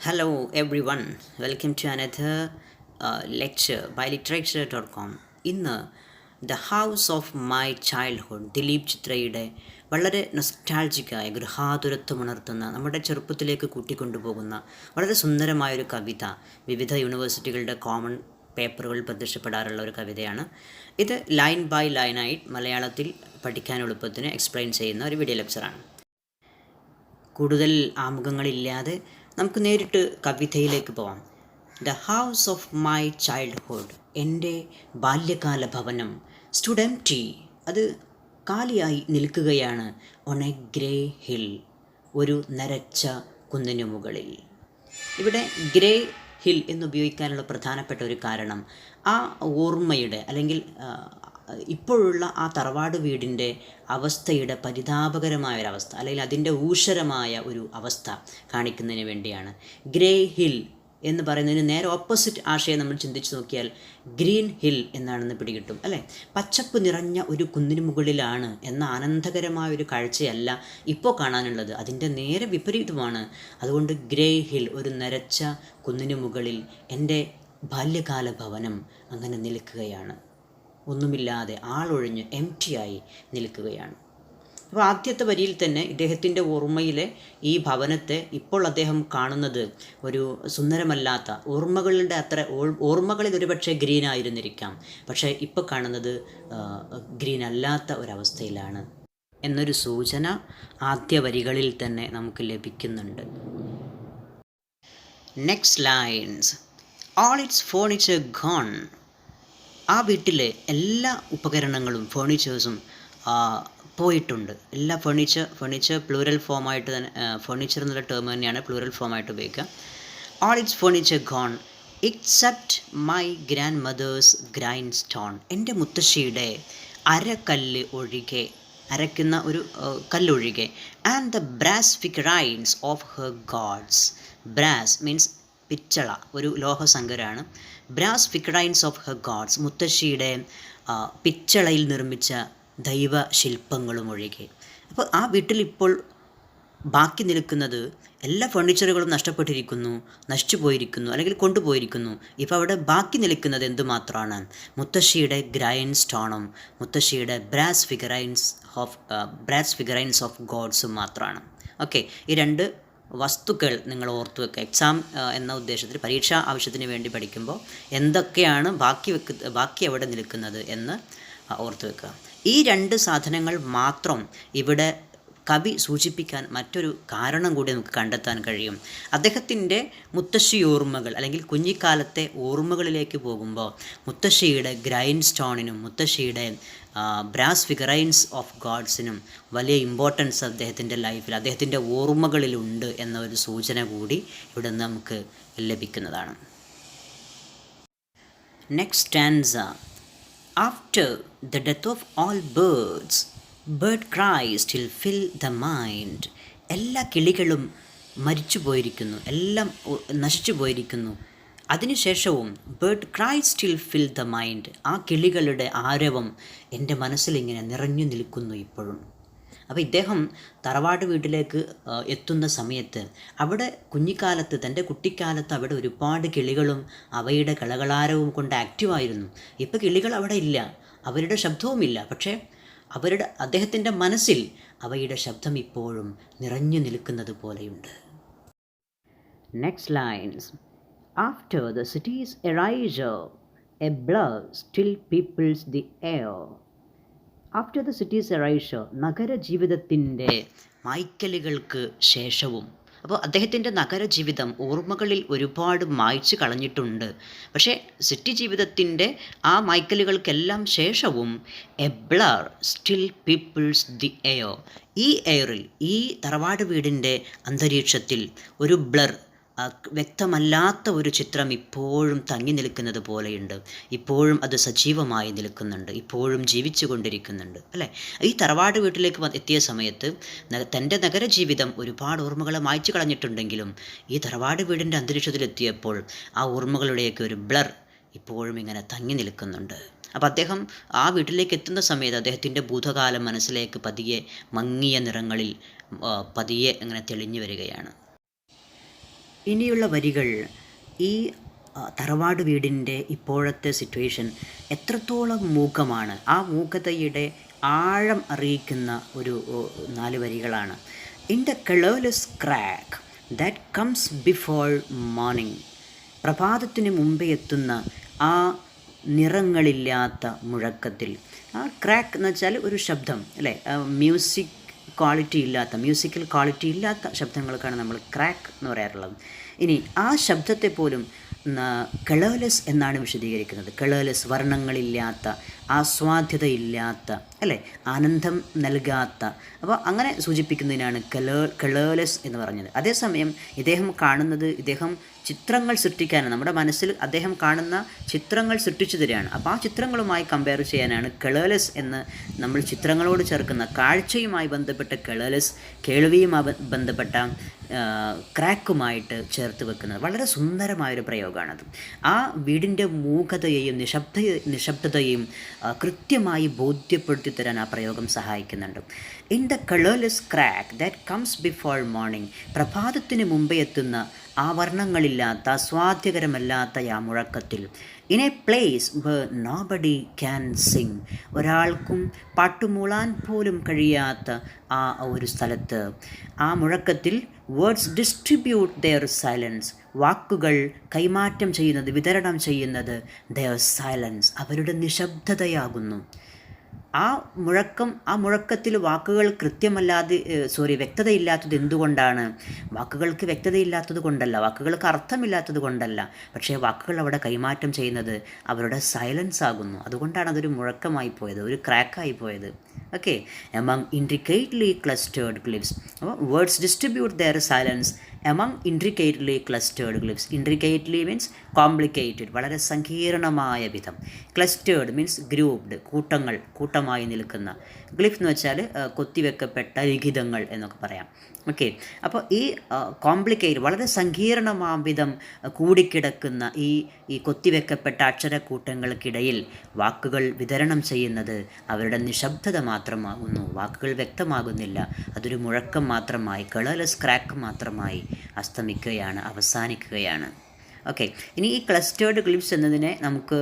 Hello everyone, welcome to another lecture by literacturer.com. ഇന്ന് the house of my childhood Dileep ചിത്രയുടെ വളരെ നൊസ്റ്റാൾജിക്കായ ഗൃഹാതുരത്വമുണർത്തുന്ന നമ്മുടെ ചെറുപ്പത്തിലേക്ക് കൂട്ടിക്കൊണ്ടുപോകുന്ന വളരെ സുന്ദരമായൊരു കവിത വിവിധ യൂണിവേഴ്സിറ്റികളുടെ കോമൺ പേപ്പറുകളിൽ പ്രത്യക്ഷപ്പെടാറുള്ള ഒരു കവിതയാണ്. ഇത് ലൈൻ ബൈ ലൈനായിട്ട് മലയാളത്തിൽ പഠിക്കാൻ എളുപ്പത്തിന് എക്സ്പ്ലെയിൻ ചെയ്യുന്ന ഒരു വീഡിയോ ലെക്ചറാണ്. കൂടുതൽ ആമുഖങ്ങളില്ലാതെ നമുക്ക് നേരിട്ട് കവിതയിലേക്ക് പോവാം. The house of my childhood, എൻ്റെ ബാല്യകാല ഭവനം, സ്റ്റുഡ് എംപ്റ്റി, അത് കാലിയായി നിൽക്കുകയാണ്. ഓൺ എ ഗ്രേ ഹിൽ, ഒരു നരച്ച കുന്നിനു മുകളിൽ. ഇവിടെ ഗ്രേ ഹിൽ എന്നുപയോഗിക്കാനുള്ള പ്രധാനപ്പെട്ട ഒരു കാരണം ആ ഓർമ്മയുടെ അല്ലെങ്കിൽ ഇപ്പോഴുള്ള ആ തറവാട് വീടിൻ്റെ അവസ്ഥയുടെ പരിതാപകരമായ ഒരവസ്ഥ അല്ലെങ്കിൽ അതിൻ്റെ ഊഷരമായ ഒരു അവസ്ഥ കാണിക്കുന്നതിന് വേണ്ടിയാണ്. ഗ്രേ ഹിൽ എന്ന് പറയുന്നതിന് നേരെ ഓപ്പോസിറ്റ് ആശയം നമ്മൾ ചിന്തിച്ച് നോക്കിയാൽ ഗ്രീൻ ഹിൽ എന്നാണെന്ന് പിടികിട്ടും, അല്ലേ? പച്ചപ്പ് നിറഞ്ഞ ഒരു കുന്നിന് മുകളിലാണ് എന്ന ആനന്ദകരമായ ഒരു കാഴ്ചയല്ല ഇപ്പോൾ കാണാനുള്ളത്, അതിൻ്റെ നേരെ വിപരീതമാണ്. അതുകൊണ്ട് ഗ്രേ ഹിൽ, ഒരു നരച്ച കുന്നിന് മുകളിൽ എൻ്റെ ബാല്യകാല ഭവനം അങ്ങനെ നിൽക്കുകയാണ്, ഒന്നുമില്ലാതെ ആളൊഴിഞ്ഞ് എംപ്റ്റിയായി നിൽക്കുകയാണ്. അപ്പോൾ ആദ്യത്തെ വരിയിൽ തന്നെ ഇദ്ദേഹത്തിൻ്റെ ഓർമ്മയിലെ ഈ ഭവനത്തെ ഇപ്പോൾ അദ്ദേഹം കാണുന്നത് ഒരു സുന്ദരമല്ലാത്ത, ഓർമ്മകളുടെ അത്ര ഓർമ്മകളിൽ ഒരുപക്ഷെ ഗ്രീൻ ആയിരുന്നിരിക്കാം, പക്ഷേ ഇപ്പോൾ കാണുന്നത് ഗ്രീൻ അല്ലാത്ത ഒരവസ്ഥയിലാണ് എന്നൊരു സൂചന ആദ്യ വരികളിൽ തന്നെ നമുക്ക് ലഭിക്കുന്നുണ്ട്. Next lines, all its furniture gone. ആ വീട്ടിലെ എല്ലാ ഉപകരണങ്ങളും ഫേർണിച്ചേഴ്സും പോയിട്ടുണ്ട്. എല്ലാ ഫേർണിച്ചർ പ്ലൂറൽ ഫോമായിട്ട് തന്നെ, ഫേർണിച്ചർ എന്നുള്ള ടേം തന്നെയാണ് പ്ലൂറൽ ഫോമായിട്ട് ഉപയോഗിക്കുക. All its furniture gone except my grandmother's grindstone. എൻ്റെ മുത്തശ്ശിയുടെ അരക്കല്ല് ഒഴികെ, അരയ്ക്കുന്ന ഒരു കല്ലൊഴികെ. And the brass figurines of her gods. Brass means പിച്ചള, ഒരു ലോഹസങ്കരാണ്. Brass figurines of her gods, മുത്തശ്ശിയുടെ പിച്ചളയിൽ നിർമ്മിച്ച ദൈവശില്പങ്ങളും ഒഴികെ. അപ്പോൾ ആ വീട്ടിൽ ഇപ്പോൾ ബാക്കി നിൽക്കുന്നത് എല്ലാ ഫർണിച്ചറുകളും നഷ്ടപ്പെട്ടിരിക്കുന്നു, നശിച്ചു പോയിരിക്കുന്നു അല്ലെങ്കിൽ കൊണ്ടുപോയിരിക്കുന്നു. ഇപ്പോൾ അവിടെ ബാക്കി നിൽക്കുന്നത് എന്തുമാത്രമാണ്? മുത്തശ്ശിയുടെ ഗ്രൈൻസ്റ്റോണും മുത്തശ്ശിയുടെ ബ്രാസ് ഫിഗറൈൻസ് ഓഫ് ഗോഡ്സും മാത്രമാണ്. ഓക്കെ, ഈ രണ്ട് വസ്തുക്കൾ നിങ്ങൾ ഓർത്തു വെക്കുക. എക്സാം എന്ന ഉദ്ദേശത്തിൽ, പരീക്ഷാ ആവശ്യത്തിന് വേണ്ടി പഠിക്കുമ്പോൾ എന്തൊക്കെയാണ് ബാക്കി എവിടെ നിൽക്കുന്നത് എന്ന് ഓർത്തു വെക്കുക. ഈ രണ്ട് സാധനങ്ങൾ മാത്രം ഇവിടെ കവി സൂചിപ്പിക്കാൻ മറ്റൊരു കാരണം കൂടി നമുക്ക് കണ്ടെത്താൻ കഴിയും. അദ്ദേഹത്തിൻ്റെ മുത്തശ്ശി ഓർമ്മകൾ അല്ലെങ്കിൽ കുഞ്ഞിക്കാലത്തെ ഓർമ്മകളിലേക്ക് പോകുമ്പോൾ മുത്തശ്ശിയുടെ ഗ്രൈൻസ്റ്റോണിനും മുത്തശ്ശിയുടെ ബ്രാസ് ഫിഗറൈൻസ് ഓഫ് ഗോഡ്സിനും വലിയ ഇമ്പോർട്ടൻസ് അദ്ദേഹത്തിൻ്റെ ലൈഫിൽ, അദ്ദേഹത്തിൻ്റെ ഓർമ്മകളിലുണ്ട് എന്ന ഒരു സൂചന കൂടി ഇവിടെ നിന്ന് നമുക്ക് ലഭിക്കുന്നതാണ്. Next stanza, after the death of all birds Bird-cries still fill the mind. എല്ലാ കിളികളും മരിച്ചു പോയിരിക്കുന്നു, എല്ലാം നശിച്ചു പോയിരിക്കുന്നു. അതിനുശേഷവും Bird-cries still fill the mind. ആ കിളികളുടെ ആരവം എൻ്റെ മനസ്സിലിങ്ങനെ നിറഞ്ഞു നിൽക്കുന്നു ഇപ്പോഴും. അപ്പോൾ ഇദ്ദേഹം തറവാട് വീട്ടിലേക്ക് എത്തുന്ന സമയത്ത് അവിടെ കുഞ്ഞിക്കാലത്ത്, തൻ്റെ കുട്ടിക്കാലത്ത് അവിടെ ഒരുപാട് കിളികളും അവയുടെ കളകളാരവും കൊണ്ട് ആക്റ്റീവായിരുന്നു. ഇപ്പോൾ കിളികൾ അവിടെ ഇല്ല, അവരുടെ ശബ്ദവുമില്ല. പക്ഷേ അദ്ദേഹത്തിൻ്റെ മനസ്സിൽ അവയുടെ ശബ്ദം ഇപ്പോഴും നിറഞ്ഞു നിൽക്കുന്നത് പോലെയുണ്ട്. Next lines, after the cities erasure a blur still peoples the air. After the cities erasure, നഗരജീവിതത്തിൻ്റെ മായ്ക്കലുകൾക്ക് ശേഷവും. അപ്പോൾ അദ്ദേഹത്തിൻ്റെ നഗരജീവിതം ഓർമ്മകളിൽ ഒരുപാട് മായ്ച്ചു കളഞ്ഞിട്ടുണ്ട്. പക്ഷേ സിറ്റി ജീവിതത്തിൻ്റെ ആ മായ്ക്കലുകൾക്കെല്ലാം ശേഷവും a blur still peoples the air. ഈ എയറിൽ, ഈ തറവാട് വീടിൻ്റെ അന്തരീക്ഷത്തിൽ ഒരു ബ്ലർ, വ്യക്തമല്ലാത്ത ഒരു ചിത്രം ഇപ്പോഴും തങ്ങി നിൽക്കുന്നത് പോലെയുണ്ട്. ഇപ്പോഴും അത് സജീവമായി നിൽക്കുന്നുണ്ട്, ഇപ്പോഴും ജീവിച്ചു കൊണ്ടിരിക്കുന്നുണ്ട്, അല്ലേ? ഈ തറവാട് വീട്ടിലേക്ക് എത്തിയ സമയത്ത് തൻ്റെ നഗരജീവിതം ഒരുപാട് ഓർമ്മകളെ മായ്ച്ചു കളഞ്ഞിട്ടുണ്ടെങ്കിലും ഈ തറവാട് വീടിൻ്റെ അന്തരീക്ഷത്തിലെത്തിയപ്പോൾ ആ ഓർമ്മകളുടെയൊക്കെ ഒരു ബ്ലർ ഇപ്പോഴും ഇങ്ങനെ തങ്ങി നിൽക്കുന്നുണ്ട്. അപ്പോൾ അദ്ദേഹം ആ വീട്ടിലേക്ക് എത്തുന്ന സമയത്ത് അദ്ദേഹത്തിൻ്റെ ഭൂതകാലം മനസ്സിലേക്ക് പതിയെ മങ്ങിയ നിറങ്ങളിൽ പതിയെ അങ്ങനെ തെളിഞ്ഞു വരികയാണ്. ഇനിയുള്ള വരികൾ ഈ തറവാട് വീടിൻ്റെ ഇപ്പോഴത്തെ സിറ്റുവേഷൻ എത്രത്തോളം മൂകമാണ്, ആ മൂകതയുടെ ആഴം അറിയിക്കുന്ന ഒരു 4 വരികളാണ്. In the colourless crack that comes before morning, പ്രഭാതത്തിന് മുമ്പേ എത്തുന്ന ആ നിറങ്ങളില്ലാത്ത മുഴക്കത്തിൽ. ആ ക്രാക്ക് എന്ന് വെച്ചാൽ ഒരു ശബ്ദം അല്ലേ, മ്യൂസിക്കൽ ക്വാളിറ്റി ഇല്ലാത്ത ശബ്ദങ്ങൾക്കാണ് നമ്മൾ ക്രാക്ക് എന്ന് പറയാറുള്ളത്. ഇനി ആ ശബ്ദത്തെ പോലും കളർലെസ് എന്നാണ് വിശദീകരിക്കുന്നത്. കളർലെസ്, വർണ്ണങ്ങളില്ലാത്ത, ആസ്വാദ്യതയില്ലാത്ത അല്ലേ, ആനന്ദം നൽകാത്ത. അപ്പോൾ അങ്ങനെ സൂചിപ്പിക്കുന്നതിനാണ് കളർലെസ് എന്ന് പറഞ്ഞത്. അതേസമയം ഇദ്ദേഹം ചിത്രങ്ങൾ സൃഷ്ടിക്കാനാണ്, നമ്മുടെ മനസ്സിൽ അദ്ദേഹം കാണുന്ന ചിത്രങ്ങൾ സൃഷ്ടിച്ചു തരികയാണ്. അപ്പോൾ ആ ചിത്രങ്ങളുമായി കമ്പയർ ചെയ്യാനാണ് കളർലെസ് എന്ന് നമ്മൾ ചിത്രങ്ങളോട് ചേർക്കുന്ന, കാഴ്ചയുമായി ബന്ധപ്പെട്ട കളർലെസ്, കേൾവിയുമായി ബന്ധപ്പെട്ട ക്രാക്കുമായിട്ട് ചേർത്ത് വെക്കുന്നത്. വളരെ സുന്ദരമായൊരു പ്രയോഗമാണത്. ആ വീടിൻ്റെ മൂകതയെയും നിശബ്ദതയെയും കൃത്യമായി ബോധ്യപ്പെടുത്തി തരാൻ ആ പ്രയോഗം സഹായിക്കുന്നുണ്ട്. In the colourless crack that comes before morning, പ്രഭാതത്തിന് മുമ്പേ എത്തുന്ന ആ വർണ്ണങ്ങളില്ലാത്ത, ആസ്വാദ്യകരമല്ലാത്ത ആ മുഴക്കത്തിൽ. In a place where nobody can sing, ഒരാൾക്കും പാട്ടുമൂളാൻ പോലും കഴിയാത്ത ആ ഒരു സ്ഥലത്ത്, ആ മുഴക്കത്തിൽ വേർഡ്സ് ഡിസ്ട്രിബ്യൂട്ട് ദെയർ സൈലൻസ്, വാക്കുകൾ കൈമാറ്റം ചെയ്യുന്നത്, വിതരണം ചെയ്യുന്നത് ദെയർ സൈലൻസ്, അവരുടെ നിശബ്ദതയാകുന്നു. ആ മുഴക്കത്തിൽ വാക്കുകൾ വ്യക്തതയില്ലാത്തത് എന്തുകൊണ്ടാണ്? വാക്കുകൾക്ക് വ്യക്തതയില്ലാത്തത് കൊണ്ടല്ല, വാക്കുകൾക്ക് അർത്ഥമില്ലാത്തത് കൊണ്ടല്ല, പക്ഷേ വാക്കുകൾ അവിടെ കൈമാറ്റം ചെയ്യുന്നത് അവരുടെ സൈലൻസ് ആകുന്നു. അതുകൊണ്ടാണ് അതൊരു മുഴക്കമായി പോയത്, ഒരു ക്രാക്കായി പോയത്. Okay, among intricately clustered clips. അപ്പോൾ words distribute their silence among intricately clustered clips. Intricately means complicated, വളരെ സങ്കീർണമായ വിധം. ക്ലസ്റ്റേർഡ് മീൻസ് ഗ്രൂപ്പ്ഡ്, കൂട്ടമായി നിൽക്കുന്ന. ഗ്ലിഫ് എന്ന് വെച്ചാൽ കൊത്തിവെക്കപ്പെട്ട ലിഖിതങ്ങൾ എന്നൊക്കെ പറയാം. ഓക്കെ, അപ്പോൾ ഈ കോംപ്ലിക്കേറ്റ്, വളരെ സങ്കീർണമാം വിധം കൂടിക്കിടക്കുന്ന ഈ കൊത്തിവെക്കപ്പെട്ട അക്ഷരക്കൂട്ടങ്ങൾക്കിടയിൽ വാക്കുകൾ വിതരണം ചെയ്യുന്നത് അവരുടെ നിശബ്ദത മാത്രമാകുന്നു. വാക്കുകൾ വ്യക്തമാകുന്നില്ല, അതൊരു മുഴക്കം മാത്രമായി, കളർലെസ് ക്രാക്ക് മാത്രമായി അവസാനിക്കുകയാണ്. ഓക്കെ, ഇനി ഈ ക്ലസ്റ്റേർഡ് ക്ലിപ്സ് എന്നതിനെ നമുക്ക്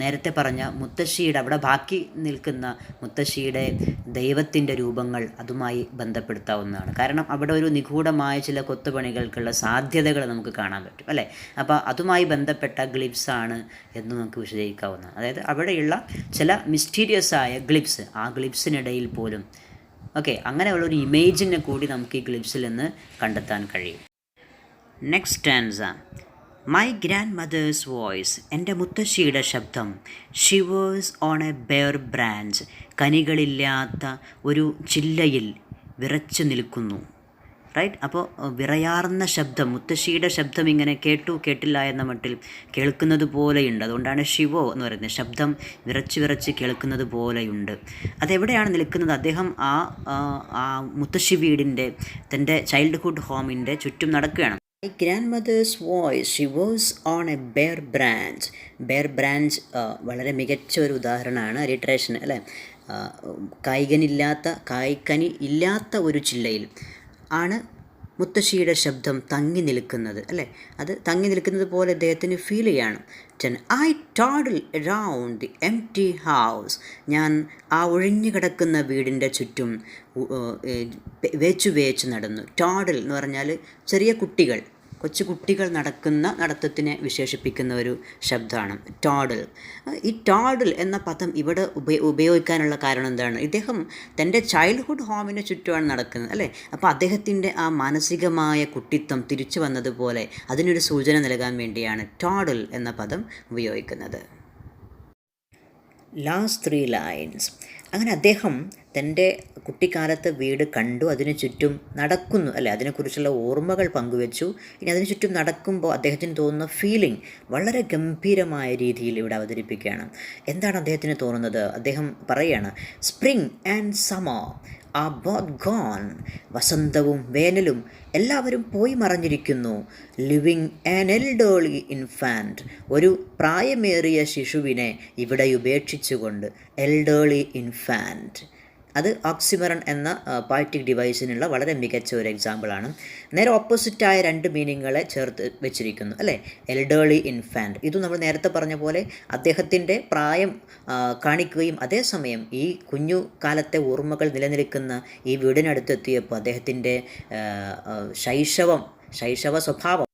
നേരത്തെ പറഞ്ഞ മുത്തശ്ശിയുടെ, അവിടെ ബാക്കി നിൽക്കുന്ന മുത്തശ്ശിയുടെ ദൈവത്തിൻ്റെ രൂപങ്ങൾ, അതുമായി ബന്ധപ്പെടുത്താവുന്നതാണ്. കാരണം അവിടെ ഒരു നിഗൂഢമായ ചില കൊത്തുപണികൾക്കുള്ള സാധ്യതകൾ നമുക്ക് കാണാൻ പറ്റും അല്ലേ. അപ്പോൾ അതുമായി ബന്ധപ്പെട്ട ഗ്ലിപ്സാണ് എന്ന് നമുക്ക് വിശദീകരിക്കാവുന്നതാണ്. അതായത് അവിടെയുള്ള ചില മിസ്റ്റീരിയസ് ആയ ഗ്ലിപ്സ്, ആ ഗ്ലിപ്സിനിടയിൽ പോലും അങ്ങനെയുള്ളൊരു ഇമേജിനെ കൂടി നമുക്ക് ഈ ഗ്ലിപ്സിൽ നിന്ന് കണ്ടെത്താൻ കഴിയും. Next stanza. My grandmother's voice, എൻ്റെ മുത്തശ്ശിയുടെ ശബ്ദം. Shivers on a bare branch, കനികളില്ലാത്ത ഒരു ചില്ലയിൽ വിറച്ചു നിൽക്കുന്നു. റൈറ്റ്, അപ്പോൾ വിറയാർന്ന ശബ്ദം, മുത്തശ്ശിയുടെ ശബ്ദം ഇങ്ങനെ കേട്ടില്ല എന്ന മട്ടിൽ കേൾക്കുന്നത് പോലെയുണ്ട്. അതുകൊണ്ടാണ് ഷിവോ എന്ന് പറയുന്നത്, ശബ്ദം വിറച്ച് കേൾക്കുന്നത് പോലെയുണ്ട്. അതെവിടെയാണ് നിൽക്കുന്നത്? അദ്ദേഹം ആ മുത്തശ്ശി വീടിൻ്റെ, തൻ്റെ ചൈൽഡ്ഹുഡ് ഹോമിൻ്റെ ചുറ്റും നടക്കുകയാണ്. My grandmother's voice, she was on a bare branch. Bare branch വളരെ മികച്ച ഒരു ഉദാഹരണമാണ് അലിട്രേഷൻ അല്ലേ. കായ്ക്കനി ഇല്ലാത്ത ഒരു ചില്ലയിൽ ആണ് മുത്തശ്ശിയുടെ ശബ്ദം തങ്ങി നിൽക്കുന്നത് അല്ലേ. അത് തങ്ങി നിൽക്കുന്നത് പോലെ അദ്ദേഹത്തിന് ഫീൽ ചെയ്യാണ്. I toddle around the empty house. ഞാൻ ആ ഒഴിഞ്ഞു കിടക്കുന്ന വീടിൻ്റെ ചുറ്റും വേച്ചു നടന്നു. ടോഡൽ എന്ന് പറഞ്ഞാൽ ചെറിയ കുട്ടികൾ, കൊച്ചു കുട്ടികൾ നടത്തത്തിനെ വിശേഷിപ്പിക്കുന്ന ഒരു ശബ്ദമാണ് ടോഡൽ. ഈ ടോഡൽ എന്ന പദം ഇവിടെ ഉപയോഗിക്കാനുള്ള കാരണം എന്താണ്? ഇദ്ദേഹം തൻ്റെ ചൈൽഡ്ഹുഡ് ഹോമിന് ചുറ്റുമാണ് നടക്കുന്നത് അല്ലേ. അപ്പോൾ അദ്ദേഹത്തിൻ്റെ ആ മാനസികമായ കുട്ടിത്വം തിരിച്ചു വന്നതുപോലെ അതിനൊരു സൂചന നൽകാൻ വേണ്ടിയാണ് ടോഡൽ എന്ന പദം ഉപയോഗിക്കുന്നത്. Last 3 lines. അങ്ങനെ അദ്ദേഹം തൻ്റെ കുട്ടിക്കാലത്തെ വീട് കണ്ടു, അതിനു ചുറ്റും നടക്കുന്നു അല്ലേ, അതിനെക്കുറിച്ചുള്ള ഓർമ്മകൾ പങ്കുവെച്ചു. ഇനി അതിനു ചുറ്റും നടക്കുമ്പോൾ അദ്ദേഹത്തിന് തോന്നുന്ന ഫീലിംഗ് വളരെ ഗംഭീരമായ രീതിയിൽ ഇവിടെ അവതരിപ്പിക്കുകയാണ്. എന്താണ് അദ്ദേഹത്തിന് തോന്നുന്നത്? അദ്ദേഹം പറയുകയാണ്, spring and summer are both gone. വസന്തവും വേനലും എല്ലാവരും പോയി മറഞ്ഞിരിക്കുന്നു. ലിവിങ് ആൻ എൽഡേർലി ഇൻഫാൻറ്റ്, ഒരു പ്രായമേറിയ ശിശുവിനെ ഇവിടെ ഉപേക്ഷിച്ചുകൊണ്ട്. എൽഡേർലി ഇൻഫാൻറ്റ്, അത് ഓക്സിമറൺ എന്ന പോയറ്റിക് ഡിവൈസിനുള്ള വളരെ മികച്ച ഒരു എക്സാമ്പിളാണ്. നേരെ ഓപ്പോസിറ്റായ രണ്ട് മീനിങ്ങുകളെ ചേർത്ത് വെച്ചിരിക്കുന്നു അല്ലേ. എൽഡേർലി ഇൻഫാൻറ്റ്, ഇതും നമ്മൾ നേരത്തെ പറഞ്ഞ പോലെ അദ്ദേഹത്തിൻ്റെ പ്രായം കാണിക്കുകയും അതേസമയം ഈ കുഞ്ഞു കാലത്തെ ഓർമ്മകൾ നിലനിൽക്കുന്ന ഈ വീടിനടുത്തെത്തിയപ്പോൾ അദ്ദേഹത്തിൻ്റെ ശൈശവ സ്വഭാവം,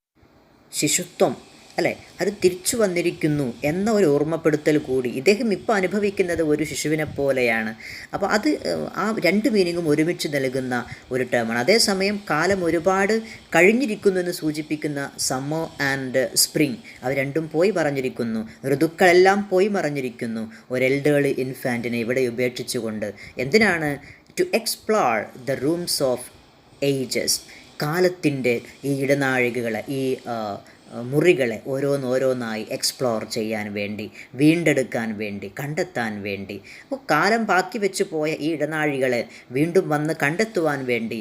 ശിശുത്വം അല്ലേ, അത് തിരിച്ചു വന്നിരിക്കുന്നു എന്ന ഒരു ഓർമ്മപ്പെടുത്തൽ കൂടി. ഇദ്ദേഹം ഇപ്പോൾ അനുഭവിക്കുന്നത് ഒരു ശിശുവിനെ പോലെയാണ്. അപ്പോൾ അത് ആ രണ്ട് മീനിങ്ങും ഒരുമിച്ച് നൽകുന്ന ഒരു ടേമാണ്. അതേസമയം കാലം ഒരുപാട് കഴിഞ്ഞിരിക്കുന്നു എന്ന് സൂചിപ്പിക്കുന്ന സമ്മർ ആൻഡ് സ്പ്രിങ്, അവ രണ്ടും പോയി മറഞ്ഞിരിക്കുന്നു, ഋതുക്കളെല്ലാം പോയി മറഞ്ഞിരിക്കുന്നു ഒരു എൽഡേർലി ഇൻഫാൻറ്റിനെ ഇവിടെ ഉപേക്ഷിച്ചുകൊണ്ട്. എന്തിനാണ്? To explore the rooms of ages, കാലത്തിൻ്റെ ഈ ഇടനാഴികകളെ, ഈ മുറികളെ ഓരോന്നോരോന്നായി എക്സ്പ്ലോർ ചെയ്യാൻ വേണ്ടി, വീണ്ടെടുക്കാൻ വേണ്ടി, കണ്ടെത്താൻ വേണ്ടി. അപ്പോൾ കാലം ബാക്കി വെച്ച് പോയ ഈ ഇടനാഴികളെ വീണ്ടും വന്ന് കണ്ടെത്തുവാൻ വേണ്ടി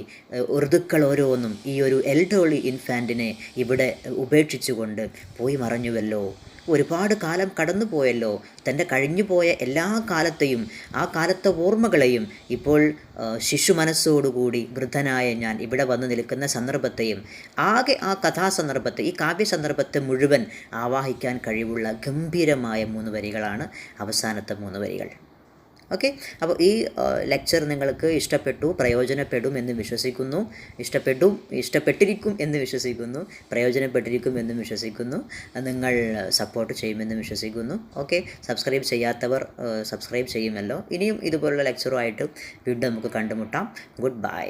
ഋതുക്കൾ ഓരോന്നും ഈ ഒരു എൽഡേർലി ഇൻഫാൻറ്റിനെ ഇവിടെ ഉപേക്ഷിച്ചുകൊണ്ട് പോയി മറഞ്ഞുവല്ലോ. ഒരുപാട് കാലം കടന്നു പോയല്ലോ. തൻ്റെ കഴിഞ്ഞുപോയ എല്ലാ കാലത്തെയും ആ കാലത്തെ ഓർമ്മകളെയും ഇപ്പോൾ ശിശു മനസ്സോടുകൂടി വൃദ്ധനായ ഞാൻ ഇവിടെ വന്ന് നിൽക്കുന്ന സന്ദർഭത്തെയും ആകെ ആ കഥാസന്ദർഭത്തെ, ഈ കാവ്യസന്ദർഭത്തെ മുഴുവൻ ആവാഹിക്കാൻ കഴിവുള്ള ഗംഭീരമായ 3 വരികളാണ് അവസാനത്തെ 3 വരികൾ. ഓക്കെ, അപ്പോൾ ഈ ലെക്ചർ നിങ്ങൾക്ക് ഇഷ്ടപ്പെട്ടു, പ്രയോജനപ്പെടും എന്ന് വിശ്വസിക്കുന്നു. ഇഷ്ടപ്പെട്ടിരിക്കും എന്ന് വിശ്വസിക്കുന്നു, പ്രയോജനപ്പെട്ടിരിക്കും എന്നും വിശ്വസിക്കുന്നു. നിങ്ങൾ സപ്പോർട്ട് ചെയ്യുമെന്ന് വിശ്വസിക്കുന്നു. ഓക്കെ, സബ്സ്ക്രൈബ് ചെയ്യാത്തവർ സബ്സ്ക്രൈബ് ചെയ്യുമല്ലോ. ഇനിയും ഇതുപോലുള്ള ലെക്ചറുമായിട്ട് വീണ്ടും നമുക്ക് കണ്ടുമുട്ടാം. Good bye.